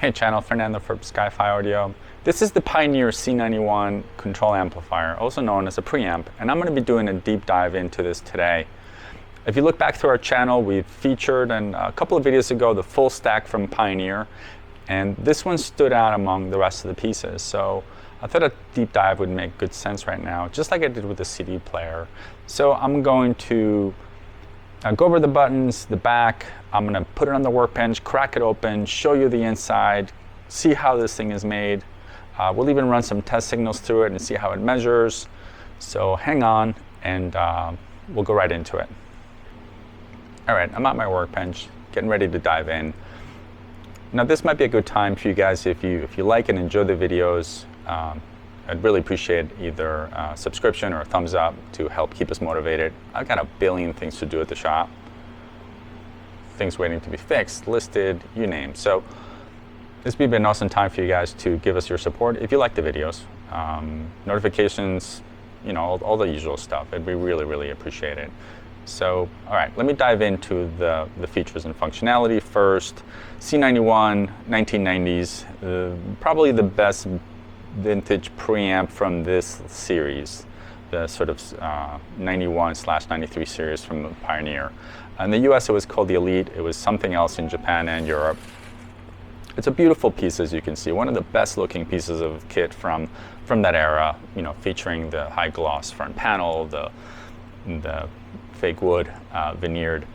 Hey channel, Fernando for SkyFi Audio. This is the Pioneer C91 Control Amplifier, also known as a preamp, and I'm going to be doing a deep dive into this today. If you look back through our channel, we've featured a couple of videos ago the full stack from Pioneer, and this one stood out among the rest of the pieces. So I thought a deep dive would make good sense right now, just like I did with the CD player. So I'm going to go over the buttons, the back. I'm going to put it on the Workbench, crack it open, show you the inside, see how this thing is made. We'll even run some test signals through it and see how it measures. So hang on, and we'll go right into it. All right, I'm at my Workbench, getting ready to dive in. Now this might be a good time for you guys, if you like and enjoy the videos, I'd really appreciate either a subscription or a thumbs up to help keep us motivated. I've got a billion things to do at the shop. Things waiting to be fixed, listed, you name. So this would be an awesome time for you guys to give us your support if you like the videos. Notifications, you know, all the usual stuff. It'd be really, really appreciated. So, all right, let me dive into the features and functionality first. C91, 1990s, probably the best vintage preamp from this series, the sort of 91/93 series from Pioneer. In the US it was called the Elite. It was something else in Japan and Europe. It's a beautiful piece, as you can see, one of the best looking pieces of kit from that era, you know, featuring the high gloss front panel, the fake wood veneered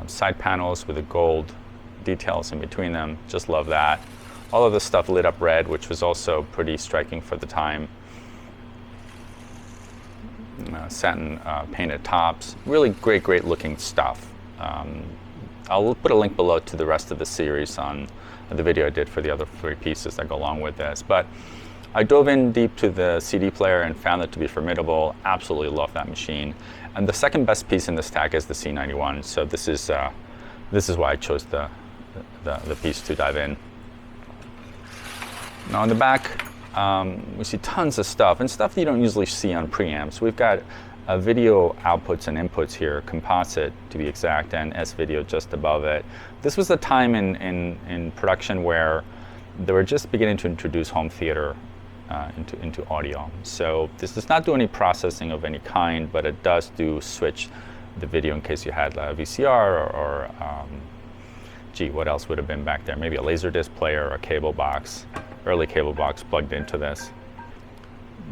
side panels with the gold details in between them. Just love that. All of this stuff lit up red, which was also pretty striking for the time. Satin painted tops. Really great looking stuff. I'll put a link below to the rest of the series on the video I did for the other three pieces that go along with this. But I dove in deep to the CD player and found it to be formidable. Absolutely love that machine. And the second best piece in the stack is the C91. So this is why I chose the piece to dive in. Now on the back, we see tons of stuff, and stuff that you don't usually see on preamps. We've got video outputs and inputs here, composite to be exact, and S-video just above it. This was the time in production where they were just beginning to introduce home theater into audio. So this does not do any processing of any kind, but it does do switch the video in case you had a VCR or gee, what else would have been back there? Maybe a Laserdisc player or a cable box, early cable box plugged into this.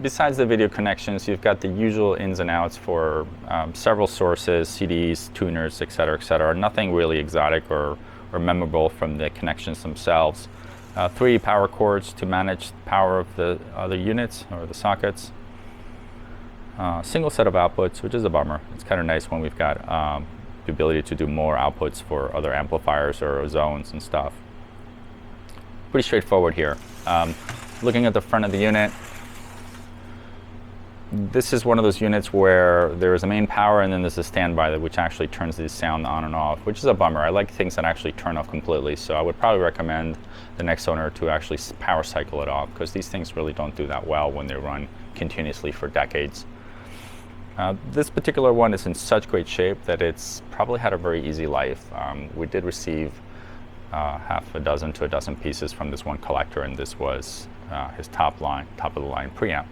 Besides the video connections, you've got the usual ins and outs for several sources, CDs, tuners, etc., etc. Nothing really exotic or memorable from the connections themselves. 3 power cords to manage the power of the other units or the sockets. Single set of outputs, which is a bummer. It's kind of nice when we've got the ability to do more outputs for other amplifiers or zones and stuff. Pretty straightforward here. Looking at the front of the unit, this is one of those units where there is a main power and then there's a standby which actually turns the sound on and off, which is a bummer. I like things that actually turn off completely, so I would probably recommend the next owner to actually power cycle it off, because these things really don't do that well when they run continuously for decades. This particular one is in such great shape that it's probably had a very easy life. We did receive half a dozen to a dozen pieces from this one collector, and this was his top of the line preamp.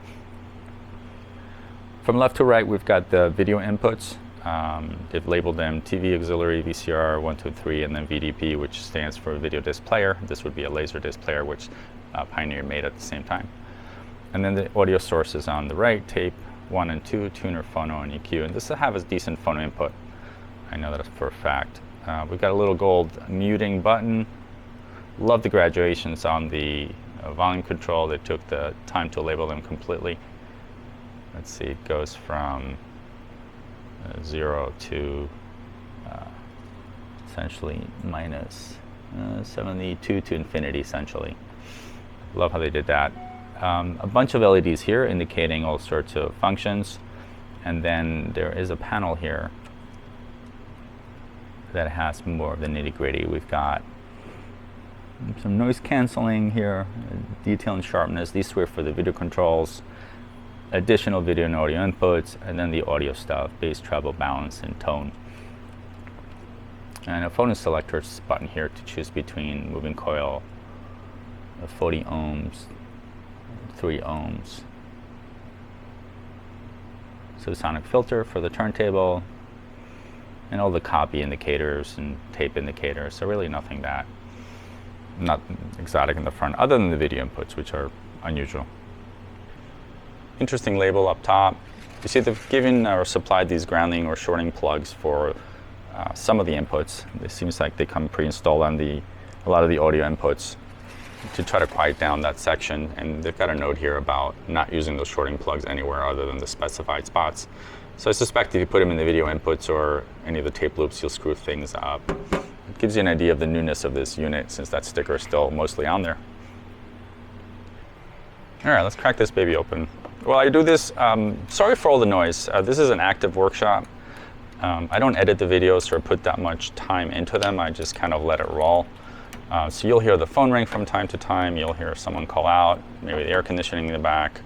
From left to right, we've got the video inputs. They've labeled them TV auxiliary, VCR 1, 2, 3, and then VDP, which stands for video disc player. This would be a laser disc player, which Pioneer made at the same time. And then the audio sources on the right, tape 1 and 2, tuner, phono, and EQ. And this will have a decent phono input. I know that for a fact. We've got a little gold muting button. Love the graduations on the volume control. They took the time to label them completely. Let's see, it goes from 0 to essentially minus 72 to infinity, essentially. Love how they did that. A bunch of LEDs here indicating all sorts of functions, and then there is a panel here that has more of the nitty-gritty. We've got some noise canceling here, detail and sharpness. These were for the video controls, additional video and audio inputs, and then the audio stuff, bass, treble, balance, and tone. And a phone selector button here to choose between moving coil, 40 ohms, 3 ohms. Subsonic filter for the turntable, and all the copy indicators and tape indicators. So really nothing that, not exotic in the front, other than the video inputs, which are unusual. Interesting label up top. You see they've given or supplied these grounding or shorting plugs for some of the inputs. It seems like they come pre-installed on a lot of the audio inputs to try to quiet down that section. And they've got a note here about not using those shorting plugs anywhere other than the specified spots. So I suspect if you put them in the video inputs or any of the tape loops, you'll screw things up. It gives you an idea of the newness of this unit since that sticker is still mostly on there. All right, let's crack this baby open. While I do this, sorry for all the noise. This is an active workshop. I don't edit the videos or put that much time into them. I just kind of let it roll. So you'll hear the phone ring from time to time. You'll hear someone call out, maybe the air conditioning in the back.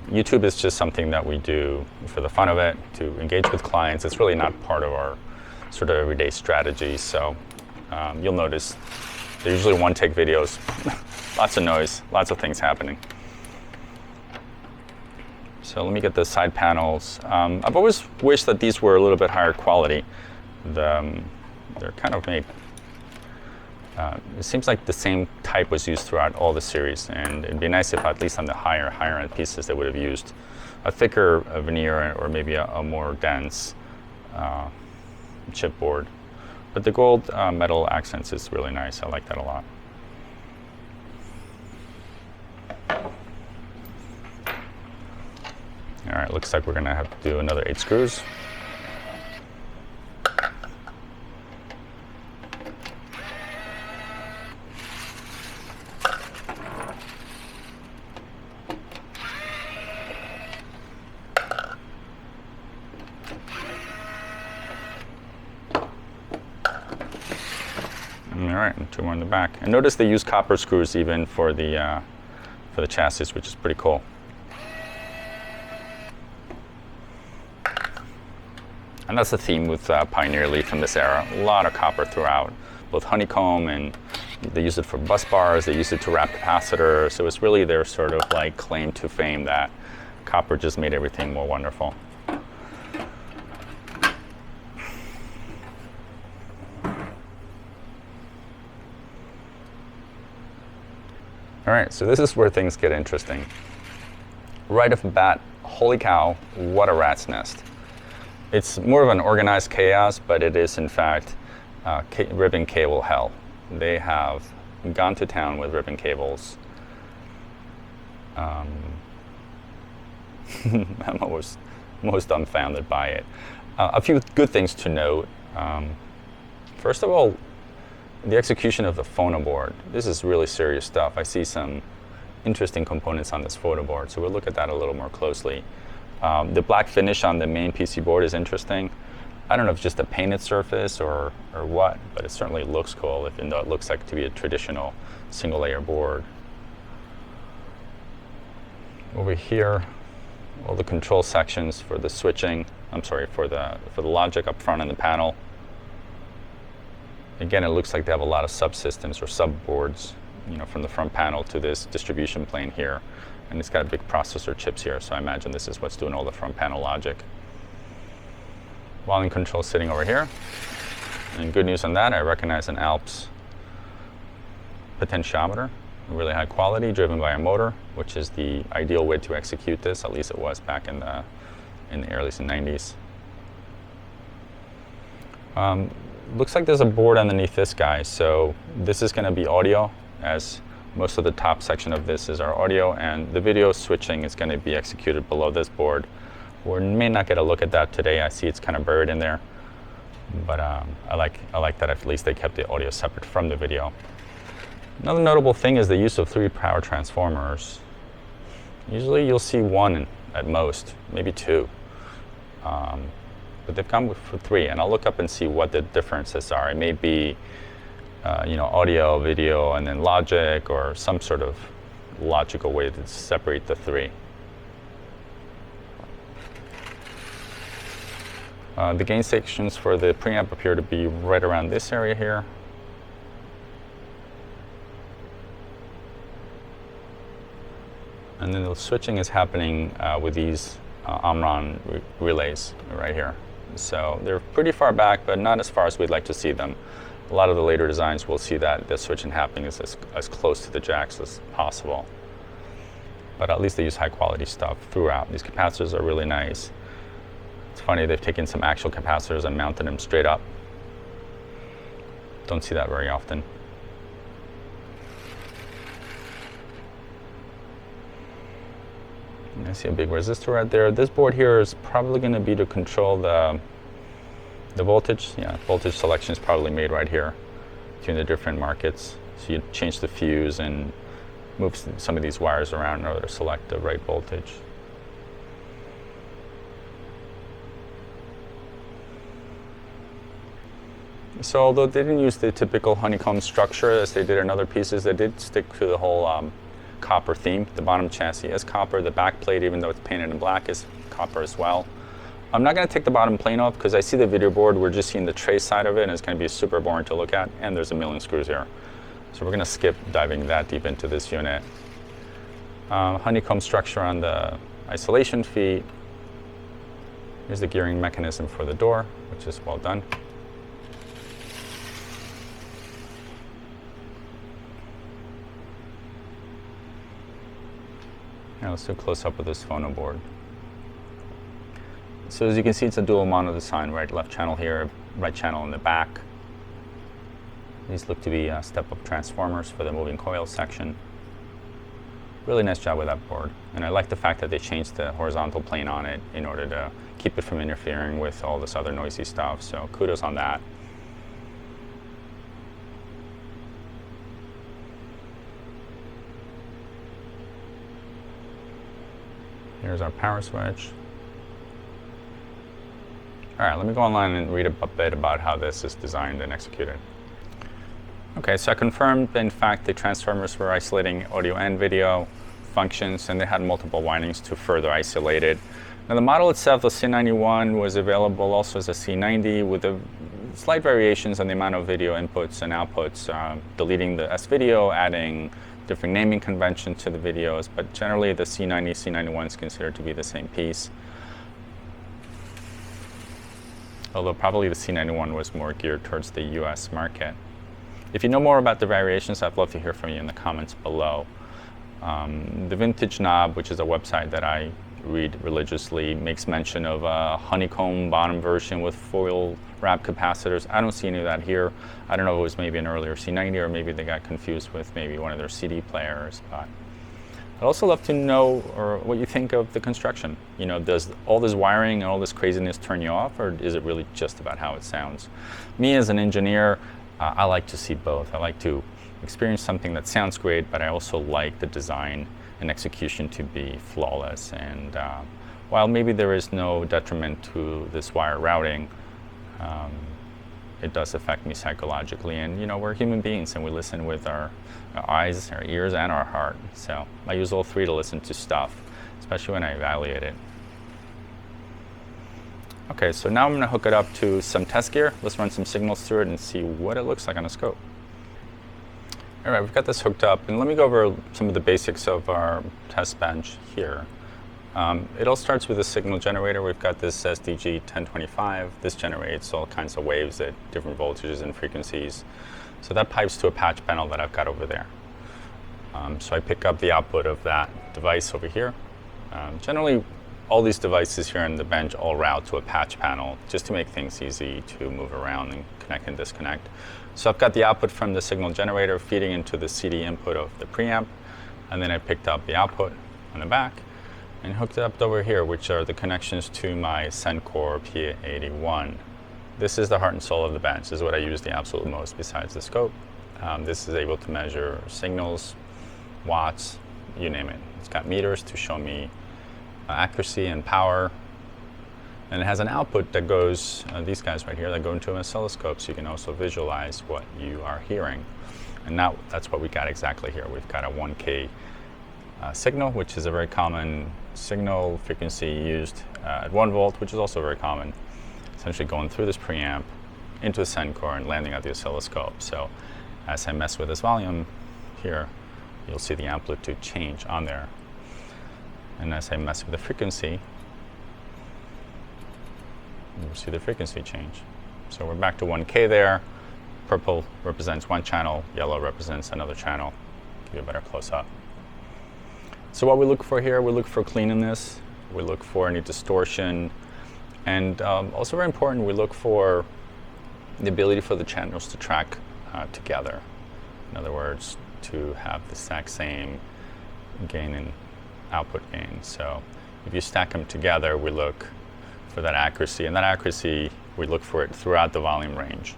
YouTube is just something that we do for the fun of it, to engage with clients. It's really not part of our sort of everyday strategy. So you'll notice they're usually one-take videos. Lots of noise, lots of things happening. So let me get the side panels. I've always wished that these were a little bit higher quality. They're kind of made, it seems like the same type was used throughout all the series, and it'd be nice if at least on the higher end pieces they would have used a thicker veneer or maybe a more dense chipboard. But the gold metal accents is really nice. I like that a lot. All right, looks like we're gonna have to do another 8 screws. All right, and 2 more in the back. And notice they use copper screws even for the chassis, which is pretty cool. And that's the theme with Pioneer Leaf from this era. A lot of copper throughout, both honeycomb, and they use it for bus bars, they use it to wrap capacitors. So it's really their sort of like claim to fame that copper just made everything more wonderful. All right, so this is where things get interesting. Right off the bat, holy cow, what a rat's nest. It's more of an organized chaos, but it is in fact ribbon cable hell. They have gone to town with ribbon cables. I'm most dumbfounded by it. A few good things to note. First of all, the execution of the phono board. This is really serious stuff. I see some interesting components on this photo board, so we'll look at that a little more closely. The black finish on the main PC board is interesting. I don't know if it's just a painted surface or what, but it certainly looks cool, even though it looks like to be a traditional single layer board. Over here, all the control sections for the switching, for the logic up front in the panel. Again, it looks like they have a lot of subsystems or subboards, from the front panel to this distribution plane here. And it's got big processor chips here, so I imagine this is what's doing all the front panel logic. Volume control sitting over here. And good news on that, I recognize an Alps potentiometer, really high quality, driven by a motor, which is the ideal way to execute this, at least it was back in the early 90s. Looks like there's a board underneath this guy, so this is gonna be audio, as most of the top section of this is our audio, and the video switching is going to be executed below this board. We may not get a look at that today. I see it's kind of buried in there, but I like that at least they kept the audio separate from the video. Another notable thing is the use of 3 power transformers. Usually you'll see 1 at most, maybe 2, but they've come for 3, and I'll look up and see what the differences are. It may be audio, video, and then logic, or some sort of logical way to separate the 3. The gain sections for the preamp appear to be right around this area here. And then the switching is happening with these Omron relays right here. So they're pretty far back, but not as far as we'd like to see them. A lot of the later designs will see that the switching happening is as close to the jacks as possible. But at least they use high quality stuff throughout. These capacitors are really nice. It's funny, they've taken some actual capacitors and mounted them straight up. Don't see that very often. I see a big resistor right there. This board here is probably going to be to control the voltage. Yeah, voltage selection is probably made right here between the different markets. So you change the fuse and move some of these wires around in order to select the right voltage. So although they didn't use the typical honeycomb structure as they did in other pieces, they did stick to the whole copper theme. The bottom chassis is copper. The back plate, even though it's painted in black, is copper as well. I'm not going to take the bottom plane off because I see the video board. We're just seeing the tray side of it, and it's going to be super boring to look at, and there's a million screws here. So we're going to skip diving that deep into this unit. Honeycomb structure on the isolation feet. Here's the gearing mechanism for the door, which is well done. Now let's do a close-up of this phono board. So as you can see, it's a dual mono design, right? Left channel here, right channel in the back. These look to be step-up transformers for the moving coil section. Really nice job with that board. And I like the fact that they changed the horizontal plane on it in order to keep it from interfering with all this other noisy stuff. So kudos on that. Here's our power switch. All right, let me go online and read a bit about how this is designed and executed. Okay, so I confirmed, in fact, the transformers were isolating audio and video functions, and they had multiple windings to further isolate it. Now, the model itself, the C91, was available also as a C90 with slight variations on the amount of video inputs and outputs, deleting the S-video, adding different naming conventions to the videos, but generally the C90, C91 is considered to be the same piece. Although probably the C91 was more geared towards the US market. If you know more about the variations, I'd love to hear from you in the comments below. The Vintage Knob, which is a website that I read religiously, makes mention of a honeycomb bottom version with foil wrap capacitors. I don't see any of that here. I don't know if it was maybe an earlier C90 or maybe they got confused with maybe one of their CD players. But I'd also love to know what you think of the construction. You know, does all this wiring and all this craziness turn you off, or is it really just about how it sounds? Me as an engineer, I like to see both. I like to experience something that sounds great, but I also like the design and execution to be flawless. And while maybe there is no detriment to this wire routing, it does affect me psychologically. And you know, we're human beings and we listen with our eyes, our ears, and our heart. So I use all three to listen to stuff, especially when I evaluate it. Okay, so now I'm going to hook it up to some test gear. Let's run some signals through it and see what it looks like on a scope. All right, we've got this hooked up, and let me go over some of the basics of our test bench here. It all starts with a signal generator. We've got this SDG 1025. This generates all kinds of waves at different voltages and frequencies. So that pipes to a patch panel that I've got over there. So I pick up the output of that device over here. Generally, all these devices here in the bench all route to a patch panel just to make things easy to move around and connect and disconnect. So I've got the output from the signal generator feeding into the CD input of the preamp, and then I picked up the output on the back and hooked it up over here, which are the connections to my Sencore P81. This is the heart and soul of the bench. This is what I use the absolute most besides the scope. This is able to measure signals, watts, you name it. It's got meters to show me accuracy and power, and it has an output that goes, these guys right here, that go into an oscilloscope, so you can also visualize what you are hearing. And now that's what we got exactly here. We've got a 1K signal, which is a very common signal frequency used at 1 volt, which is also very common. essentially going through this preamp into a send core and landing at the oscilloscope. So as I mess with this volume here, you'll see the amplitude change on there. And as I mess with the frequency, you'll see the frequency change. So we're back to 1K there. Purple represents one channel, yellow represents another channel. Give you a better close-up. So what we look for here, we look for cleanliness, we look for any distortion, and also very important, we look for the ability for the channels to track together. In other words, to have the exact same gain and output gain. So if you stack them together, we look for that accuracy, and that accuracy, we look for it throughout the volume range.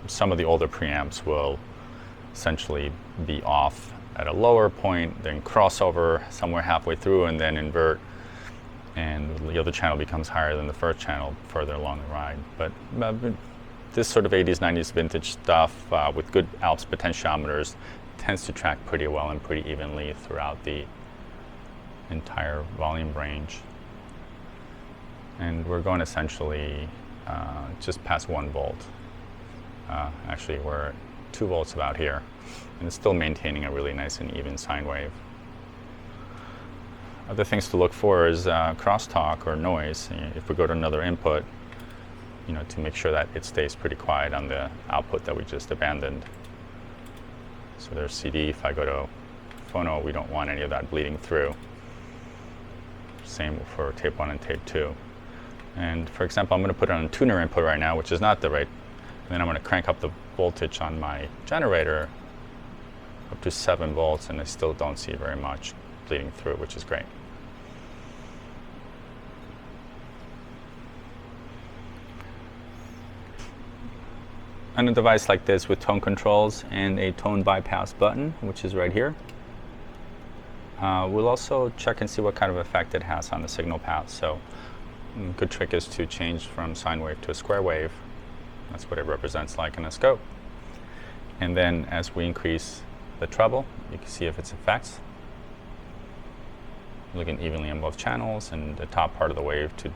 Some of the older preamps will essentially be off at a lower point, then cross over somewhere halfway through and then invert, and the other channel becomes higher than the first channel further along the ride. But this sort of 80s, 90s vintage stuff with good Alps potentiometers tends to track pretty well and pretty evenly throughout the entire volume range. And we're going essentially just past 1 volt. Actually, we're at 2 volts about here, and it's still maintaining a really nice and even sine wave. Other things to look for is crosstalk or noise. If we go to another input, to make sure that it stays pretty quiet on the output that we just abandoned. So there's CD. If I go to phono, we don't want any of that bleeding through. Same for tape 1 and tape 2. And for example, I'm going to put it on a tuner input right now, which is not the right. And then I'm going to crank up the voltage on my generator up to 7 volts, and I still don't see very much bleeding through, which is great. On a device like this with tone controls and a tone bypass button, which is right here, we'll also check and see what kind of effect it has on the signal path. So a good trick is to change from sine wave to a square wave. That's what it represents like in a scope. And then as we increase the treble, you can see if it's effects. Looking evenly on both channels, and the top part of the wave to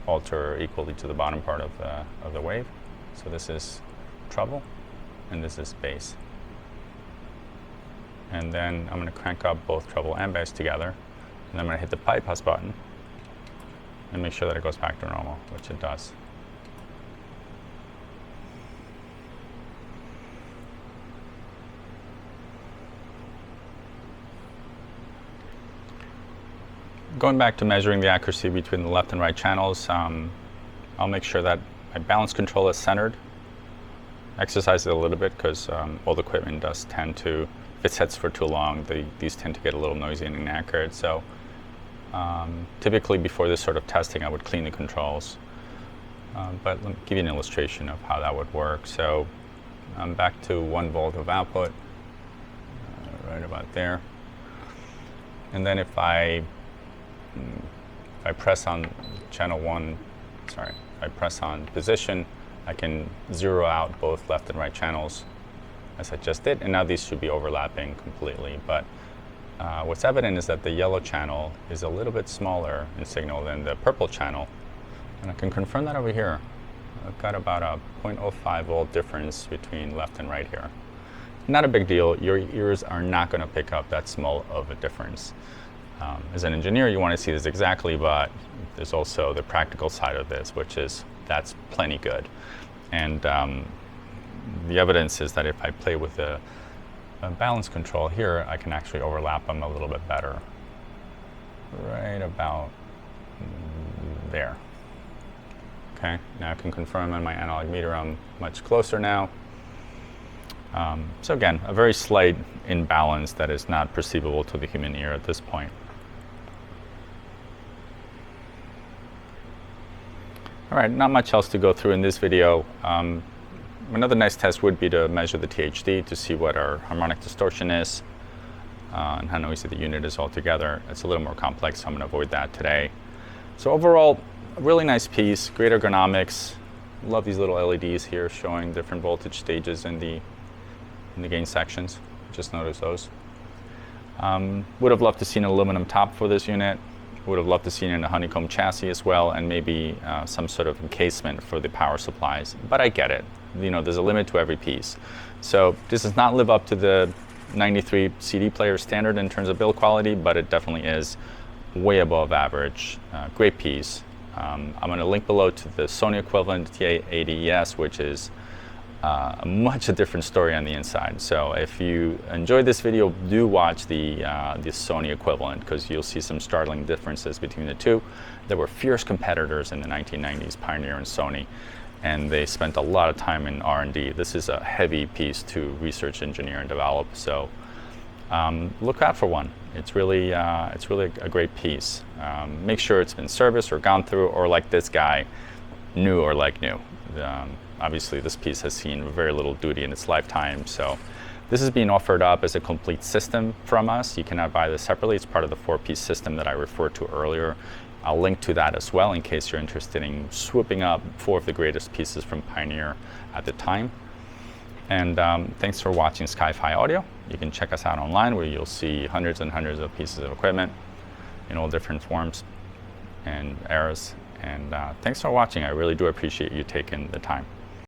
alter equally to the bottom part of the wave. So this is treble, and this is bass. And then I'm going to crank up both treble and bass together, and I'm going to hit the bypass button and make sure that it goes back to normal, which it does. Going back to measuring the accuracy between the left and right channels, I'll make sure that my balance control is centered. Exercise it a little bit because old equipment does tend to, if it sets for too long, these tend to get a little noisy and inaccurate. So typically before this sort of testing, I would clean the controls. But let me give you an illustration of how that would work. So I'm back to 1 volt of output, right about there. And then if I press on channel 1, if I press on position, I can zero out both left and right channels as I just did, and now these should be overlapping completely. But what's evident is that the yellow channel is a little bit smaller in signal than the purple channel, and I can confirm that over here. I've got about a 0.05 volt difference between left and right here. Not a big deal. Your ears are not going to pick up that small of a difference. As an engineer, you want to see this exactly, but there's also the practical side of this, which is that's plenty good. And the evidence is that if I play with a balance control here, I can actually overlap them a little bit better. Right about there. Okay, now I can confirm on my analog meter I'm much closer now. So again, a very slight imbalance that is not perceivable to the human ear at this point. All right, not much else to go through in this video. Another nice test would be to measure the THD to see what our harmonic distortion is and how noisy the unit is altogether. It's a little more complex, so I'm going to avoid that today. So overall, a really nice piece, great ergonomics. Love these little LEDs here showing different voltage stages in the gain sections. Just notice those. Would have loved to see an aluminum top for this unit. Would have loved to see it in a honeycomb chassis as well, and maybe some sort of encasement for the power supplies. But I get it. You know, there's a limit to every piece. So this does not live up to the 93 CD player standard in terms of build quality, but it definitely is way above average. Great piece. I'm going to link below to the Sony equivalent TA80ES, which is a much different story on the inside. So if you enjoyed this video, do watch the Sony equivalent, because you'll see some startling differences between the two. There were fierce competitors in the 1990s, Pioneer and Sony, and they spent a lot of time in R&D. This is a heavy piece to research, engineer, and develop. So look out for one. It's really a great piece. Make sure it's been serviced or gone through, or like this guy, new or like new. Obviously, this piece has seen very little duty in its lifetime. So this is being offered up as a complete system from us. You cannot buy this separately. It's part of the 4-piece system that I referred to earlier. I'll link to that as well in case you're interested in swooping up 4 of the greatest pieces from Pioneer at the time. And thanks for watching SkyFi Audio. You can check us out online, where you'll see hundreds and hundreds of pieces of equipment in all different forms and eras. And thanks for watching. I really do appreciate you taking the time.